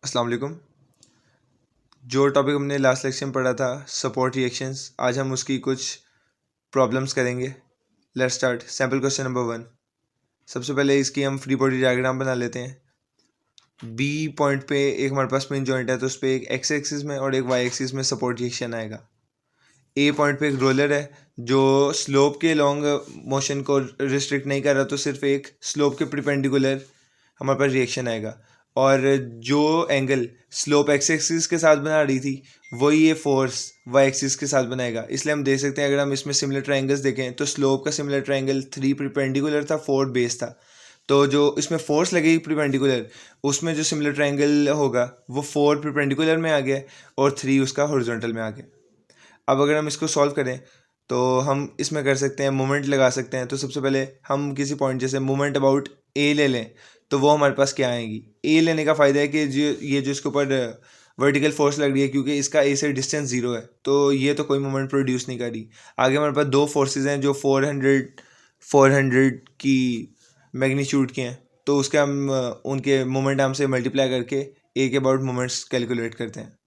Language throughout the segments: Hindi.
अस्सलाम वालेकुम। जो टॉपिक हमने लास्ट लेक्चर में पढ़ा था सपोर्ट रिएक्शंस, आज हम उसकी कुछ प्रॉब्लम्स करेंगे। Let's start. Sample question number 1। सबसे पहले इसकी हम फ्री बॉडी डायग्राम बना लेते हैं। बी पॉइंट पे एक हमारे पास मेन जॉइंट है, तो उस पर एक एक्स एक्सिस में और एक वाई एक्सिस में सपोर्ट रिएक्शन आएगा। ए पॉइंट पे एक रोलर है जो स्लोप के लॉन्ग मोशन को रिस्ट्रिक्ट नहीं कर रहा, तो सिर्फ एक स्लोप के परपेंडिकुलर हमारे पास रिएक्शन आएगा। और जो एंगल स्लोप एक्स एक्सिस के साथ बना रही थी वही ये फोर्स वाई एक्सिस के साथ बनाएगा। इसलिए हम देख सकते हैं, अगर हम इसमें सिमिलर ट्रायंगल्स देखें तो स्लोप का सिमिलर ट्रायंगल 3 परपेंडिकुलर था, 4 बेस था। तो जो इसमें फोर्स लगेगी परपेंडिकुलर, उसमें जो सिमिलर ट्रायंगल होगा वो 4 परपेंडिकुलर में आ गया और 3 उसका हॉरिजॉन्टल में आ गया। अब अगर हम इसको सॉल्व करें तो हम इसमें कर सकते हैं, मोमेंट लगा सकते हैं। तो सबसे पहले हम किसी पॉइंट जैसे मोमेंट अबाउट ए ले लें, तो वो हमारे पास क्या आएगी। ए लेने का फ़ायदा है कि जो इसके ऊपर वर्टिकल फोर्स लग रही है, क्योंकि इसका ए से डिस्टेंस 0 है, तो ये तो कोई मोमेंट प्रोड्यूस नहीं कर रही। आगे हमारे पास दो फोर्सेज हैं जो 400 की मैग्नीट्यूड के हैं, तो उसके हम उनके मोमेंट आर्म से मल्टीप्लाई करके ए के अबाउट मोमेंट्स कैलकुलेट करते हैं।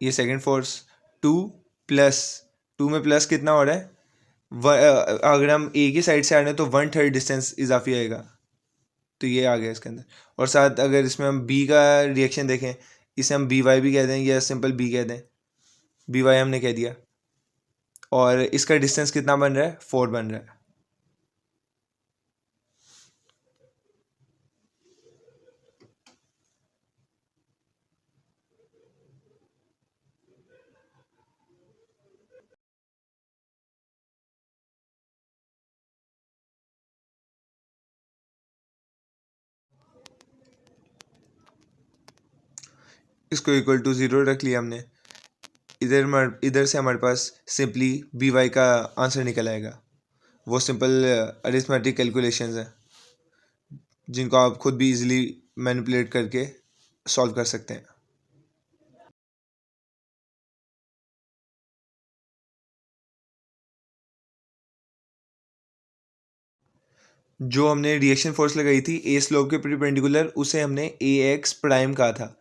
ये सेकंड फोर्स 2 प्लस 2 में प्लस कितना हो रहा है, अगर हम ए की साइड से आ रहे हैं तो 1/3 डिस्टेंस इजाफी आएगा, तो ये आ गया इसके अंदर। और साथ अगर इसमें हम बी का रिएक्शन देखें, इसे हम बी वाई भी कह दें या सिंपल बी कह दें, बी वाई हमने कह दिया। और इसका डिस्टेंस कितना बन रहा है, 4 बन रहा है। इसको इक्वल टू 0 रख लिया हमने। इधर से हमारे पास सिंपली बी वाई का आंसर निकल आएगा। वो सिंपल अरिथमेटिक कैलकुलेशंस हैं जिनको आप खुद भी इजीली मैनिपुलेट करके सॉल्व कर सकते हैं। जो हमने रिएक्शन फोर्स लगाई थी ए स्लोप के परपेंडिकुलर, उसे हमने ए एक्स प्राइम कहा था।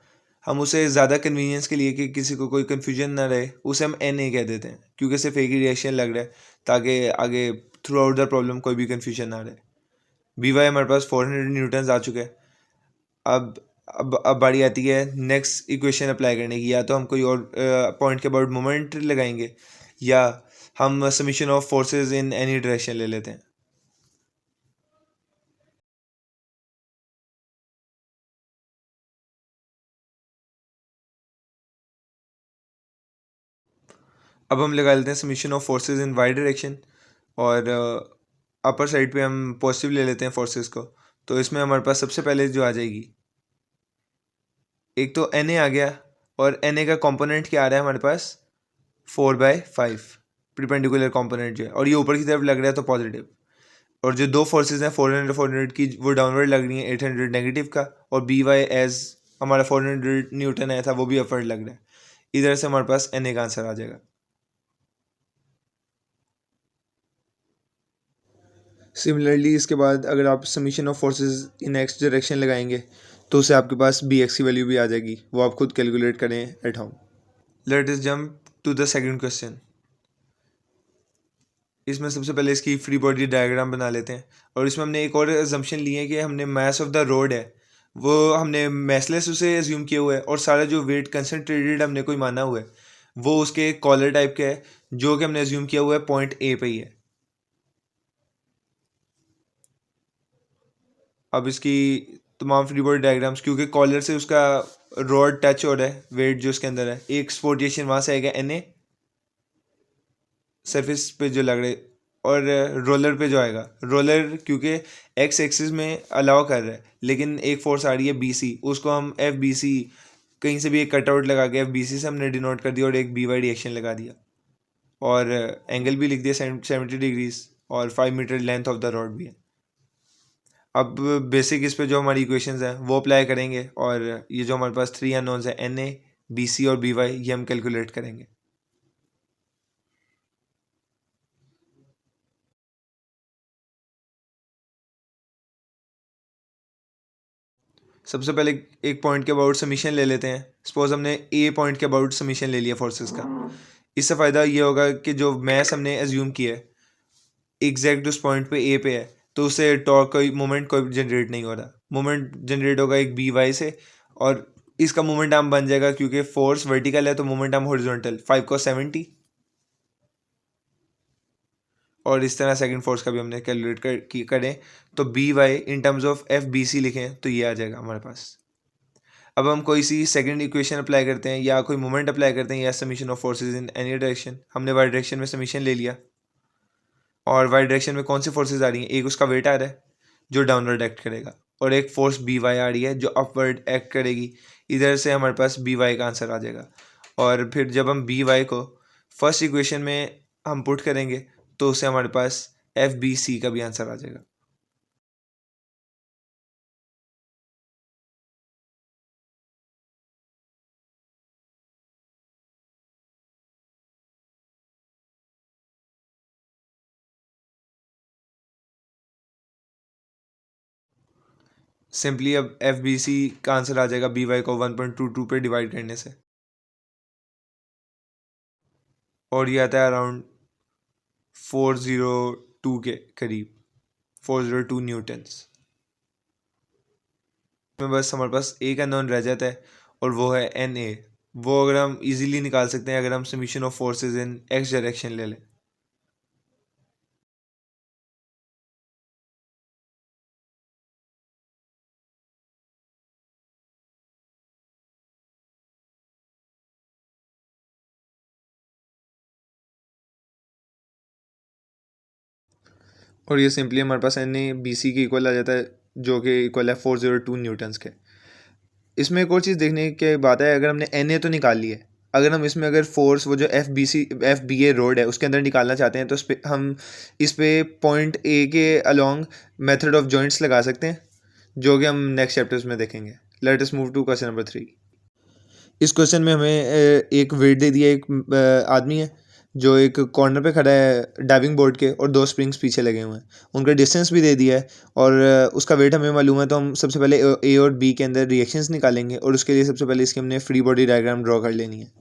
हम उसे ज़्यादा कन्वीनियंस के लिए कि किसी को कोई कन्फ्यूजन ना रहे, उसे हम एन ए कह देते हैं, क्योंकि सिर्फ एक ही रिएक्शन लग रहा है, ताकि आगे थ्रू आउट द प्रॉब्लम कोई भी कन्फ्यूजन ना रहे। बी वाई हमारे पास 400 न्यूटन आ चुके हैं। अब बारी आती है नेक्स्ट इक्वेशन अप्लाई करने की। या तो हम कोई और पॉइंट के अबाउट मोमेंट लगाएंगे, या हम summation of forces in any direction ले लेते हैं। अब हम लगा लेते हैं summation of forces in Y direction, और अपर साइड पे हम पॉजिटिव ले लेते हैं फोर्सेस को। तो इसमें हमारे पास सबसे पहले जो आ जाएगी, एक तो एन ए आ गया, और एन ए का कंपोनेंट क्या आ रहा है हमारे पास, 4/5 परपेंडिकुलर कंपोनेंट जो है, और ये ऊपर की तरफ लग रहा है तो पॉजिटिव। और जो दो फोर्सेज हैं 400 की, वो डाउनवर्ड लग रही हैं 800 नेगेटिव का, और बी वाई एज हमारा 400 न्यूटन आया था वो भी अपवर्ड लग रहा है। इधर से हमारे पास एन ए का आंसर आ जाएगा। सिमिलरली इसके बाद अगर आप summation of forces in X direction लगाएंगे, तो उससे आपके पास बी एक्स की वैल्यू भी आ जाएगी, वो आप खुद कैलकुलेट करें at home. Let us jump to the second question. इसमें सबसे पहले इसकी फ्री बॉडी डायग्राम बना लेते हैं, और इसमें हमने एक और अजम्पशन ली है कि हमने मास ऑफ द रोड है वो हमने मैसलेस उसे एज्यूम किया हुआ है, और सारा जो वेट कंसनट्रेटेड हमने कोई माना हुआ है वो उसके कॉलर टाइप का है, जो कि हमने एज्यूम किया हुआ है पॉइंट ए पे ही है। अब इसकी तमाम फ्री बॉडी डायग्राम्स, क्योंकि कॉलर से उसका रॉड टच हो रहा है, वेट जो उसके अंदर है, एक एक्सपोर्टेशन वहाँ से आएगा एन ए सरफेस पे जो लग रहा है, और रोलर पे जो आएगा, रोलर क्योंकि एक्स एक्सिस में अलाउ कर रहा है, लेकिन एक फोर्स आ रही है बी सी, उसको हम एफ बी सी कहीं से भी एक कटआउट लगा के एफ बी सी से हमने डिनोट कर दिया, और एक बी वाई रिएक्शन लगा दिया, और एंगल भी लिख दिया 70 डिग्रीज, और 5 metre length of the rod भी है। अब बेसिक इस पे जो हमारी इक्वेशंस हैं वो अप्लाई करेंगे, और ये जो हमारे पास 3 अननोन्स हैं एन ए बी सी और बी वाई, ये हम कैलकुलेट करेंगे। सबसे पहले एक पॉइंट के अबाउट समीशन ले लेते हैं। सपोज हमने ए पॉइंट के अबाउट समीशन ले लिया फोर्सेस का। इससे फ़ायदा ये होगा कि जो मैस हमने एज्यूम किया है एग्जैक्ट उस पॉइंट पे ए पे है, तो उससे टॉर्क कोई मोमेंट कोई जनरेट नहीं हो रहा। मोमेंट जनरेट होगा एक बी वाई से, और इसका मोमेंट आर्म बन जाएगा, क्योंकि फोर्स वर्टिकल है तो मोमेंट आर्म हॉरिजॉन्टल 5 cos 70। और इस तरह सेकंड फोर्स का भी हमने कैलकुलेट करें तो B Y in terms of F B C लिखें तो ये आ जाएगा हमारे पास। अब हम कोई सी सेकंड इक्वेशन अप्लाई करते हैं या कोई मोमेंट अप्लाई करते हैं या summation of forces in any direction. हमने वाई डायरेक्शन में समीशन ले लिया, और वाई डायरेक्शन में कौन सी फोर्सेज आ रही हैं? एक उसका वेट आ रहा है जो डाउनवर्ड एक्ट करेगा, और एक फोर्स बी वाई आ रही है जो अपवर्ड एक्ट करेगी। इधर से हमारे पास बी वाई का आंसर आ जाएगा। और फिर जब हम बी वाई को फर्स्ट इक्वेशन में हम पुट करेंगे तो उससे हमारे पास एफ बी सी का भी आंसर आ जाएगा। सिंपली अब एफ बी सी का आंसर आ जाएगा बी वाई को 1.22 पे डिवाइड करने से, और ये आता है अराउंड 402 के करीब, 402 न्यूटन्स में। बस हमारे पास एक अननोन रह जाता है और वो है एन ए। वो अगर हम इजीली निकाल सकते हैं अगर हम summation of forces in X direction ले लें। और ये सिंपली हमारे पास एन ए बी सी के इक्वल आ जाता है, जो कि इक्वल है 402 न्यूटन्स के। इसमें एक और चीज़ देखने की बात है, अगर हमने एन ए तो निकाल ली है, अगर हम इसमें अगर फोर्स वो जो एफ बी ए रोड है उसके अंदर निकालना चाहते हैं तो हम इस पे पॉइंट ए के अलोंग मेथड ऑफ जॉइंट्स लगा सकते हैं, जो कि हम नेक्स्ट चैप्टर्स में देखेंगे। Let us move to question number 3। इस क्वेश्चन में हमें एक वेट दे दिया, एक आदमी है जो एक कॉर्नर पे खड़ा है डाइविंग बोर्ड के, और दो स्प्रिंग्स पीछे लगे हुए हैं। उनका डिस्टेंस भी दे दिया है और उसका वेट हमें मालूम है, तो हम सबसे पहले ए और बी के अंदर रिएक्शंस निकालेंगे, और उसके लिए सबसे पहले इसकी हमने फ्री बॉडी डायग्राम ड्रॉ कर लेनी है।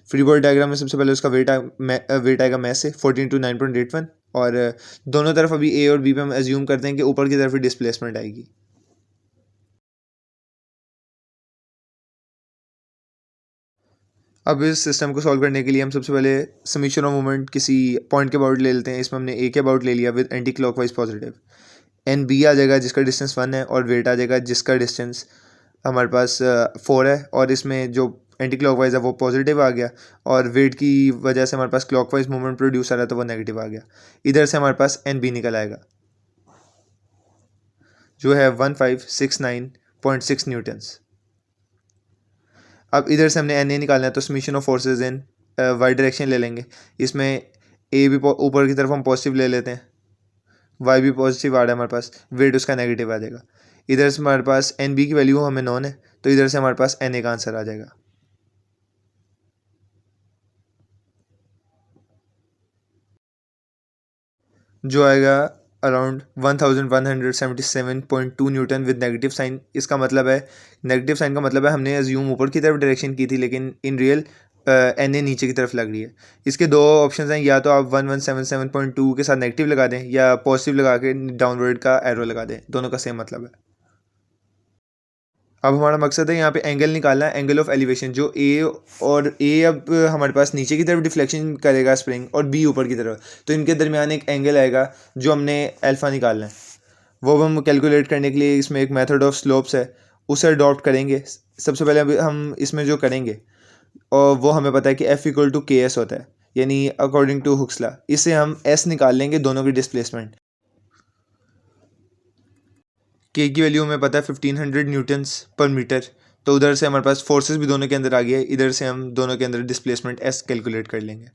फ्री बॉडी डायग्राम में सबसे पहले उसका वेट आएगा मैस से 14 to 9.81, और दोनों तरफ अभी ए और बी पे हम एज्यूम करते हैं कि ऊपर की तरफ ही डिस्प्लेसमेंट आएगी। अब इस सिस्टम को सॉल्व करने के लिए हम सबसे पहले समीशन ऑफ मोमेंट किसी पॉइंट के अबाउट ले लेते हैं। इसमें हमने ए के अबाउट ले लिया with anti clockwise positive. N B आ जाएगा जिसका डिस्टेंस 1 है, और वेट आ जाएगा जिसका डिस्टेंस हमारे पास 4 है, और इसमें जो एंटी क्लॉकवाइज है वो पॉजिटिव आ गया, और वेट की वजह से हमारे पास क्लॉकवाइज मूवमेंट प्रोड्यूस आ रहा है तो वो नेगेटिव आ गया। इधर से हमारे पास एन बी निकल आएगा जो है 1569.6 न्यूटन्स। अब इधर से हमने एन ए निकालना है, तो summation of forces in Y direction ले लेंगे। इसमें ए भी ऊपर की तरफ हम पॉजिटिव ले लेते हैं, वाई भी पॉजिटिव आ रहा है हमारे पास, वेट उसका नेगेटिव आ जाएगा। इधर से हमारे पास एन बी की वैल्यू हमें नॉन है, तो इधर से हमारे पास एन ए का आंसर आ जाएगा। जो आएगा around 1177.2 newton with negative sign. इसका मतलब है, नेगेटिव साइन का मतलब है हमने अज्यूम ऊपर की तरफ डायरेक्शन की थी, लेकिन इन रियल एन ए नीचे की तरफ लग रही है। इसके दो ऑप्शन हैं, या तो आप 1177.2 के साथ नेगेटिव लगा दें या पॉजिटिव लगा के डाउनवर्ड का एरो लगा दें, दोनों का सेम मतलब है। अब हमारा मकसद है यहाँ पे एंगल निकालना है, एंगल ऑफ एलिवेशन, जो ए अब हमारे पास नीचे की तरफ डिफ्लेक्शन करेगा स्प्रिंग, और बी ऊपर की तरफ, तो इनके दरमियान एक एंगल आएगा जो हमने अल्फ़ा निकालना है। वो हम कैलकुलेट करने के लिए इसमें एक मेथड ऑफ स्लोप्स है, उसे अडॉप्ट करेंगे। सबसे पहले हम इसमें जो करेंगे, और वो हमें पता है कि F इक्वल टू के एस होता है, यानी अकॉर्डिंग टू हुक्स लॉ। इससे हम एस निकाल लेंगे दोनों की डिस्प्लेसमेंट। के की वैल्यू हमें पता है 1500 न्यूटन्स पर मीटर, तो उधर से हमारे पास फोर्सेस भी दोनों के अंदर आ गया है। इधर से हम दोनों के अंदर डिस्प्लेसमेंट एस कैलकुलेट कर लेंगे।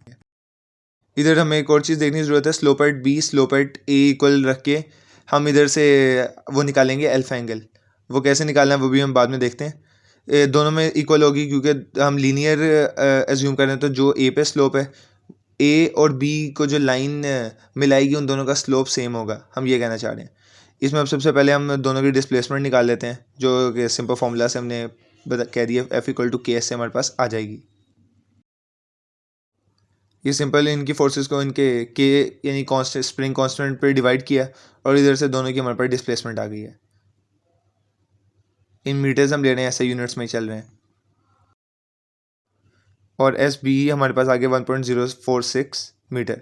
इधर हमें एक और चीज़ देखने की ज़रूरत है, slope at B slope at A equal रख के हम इधर से वो निकालेंगे अल्फा एंगल। वो कैसे निकालना है वो भी हम बाद में देखते हैं। दोनों में इक्वल होगी क्योंकि हम लीनियर एज्यूम कर रहे हैं, तो जो ए पे स्लोप है, ए और बी को जो लाइन मिलाएगी उन दोनों का स्लोप सेम होगा, हम ये कहना चाह रहे हैं। इसमें अब सबसे पहले हम दोनों की डिस्प्लेसमेंट निकाल लेते हैं, जो कि सिंपल फॉर्मूला से हमने कह दिया F=K से हमारे पास आ जाएगी। ये सिंपल इनकी फोर्सेस को इनके के यानी कांस्टेंट स्प्रिंग कांस्टेंट पे डिवाइड किया और इधर से दोनों की हमारे पास डिस्प्लेसमेंट आ गई है। इन मीटर्स हम ले रहे हैं, ऐसे यूनिट्स में ही चल रहे हैं। और एस बी हमारे पास आ गया 1.046 मीटर।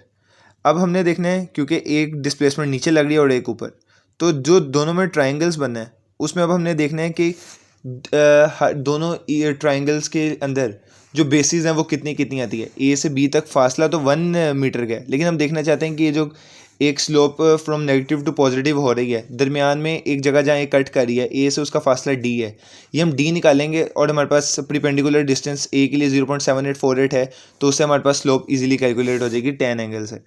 अब हमने देखना है, क्योंकि एक डिस्प्लेसमेंट नीचे लग रही है और एक ऊपर, तो जो दोनों में ट्राइंगल्स बनना है उसमें अब हमने देखना है कि दोनों ट्राइंगल्स के अंदर जो बेसिस हैं वो कितनी कितनी आती है। ए से बी तक फासला तो 1 मीटर का है, लेकिन हम देखना चाहते हैं कि ये जो एक slope from negative to positive हो रही है, दरमियान में एक जगह जहाँ ये कट कर रही है, ए से उसका फासला डी है, ये हम डी निकालेंगे और हमारे पास प्रीपेंडिकुलर डिस्टेंस ए के लिए 0.7848 है, तो उससे हमारे पास स्लोप इजीली कैलकुलेट हो जाएगी tan एंगल से।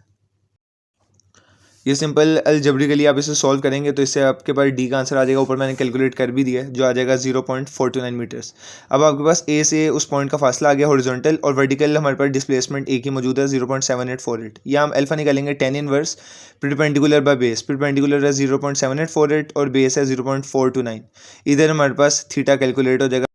ये सिंपल अलजेब्रिकली आप इसे सॉल्व करेंगे तो इससे आपके पास डी का आंसर आ जाएगा। ऊपर मैंने कैलकुलेट कर भी दिया है, जो आ जाएगा 0.429 मीटर्स। अब आपके पास ए से उस पॉइंट का फासला आ गया हॉरिजॉन्टल, और वर्टिकल हमारे पास डिस्प्लेसमेंट ए की मौजूद है 0.7848। या हम अल्फा निकालेंगे tan inverse perpendicular by base. Perpendicular है 0.7848 और बेस है 0.429। इधर हमारे पास थीटा कैलकुलेट हो जाएगा।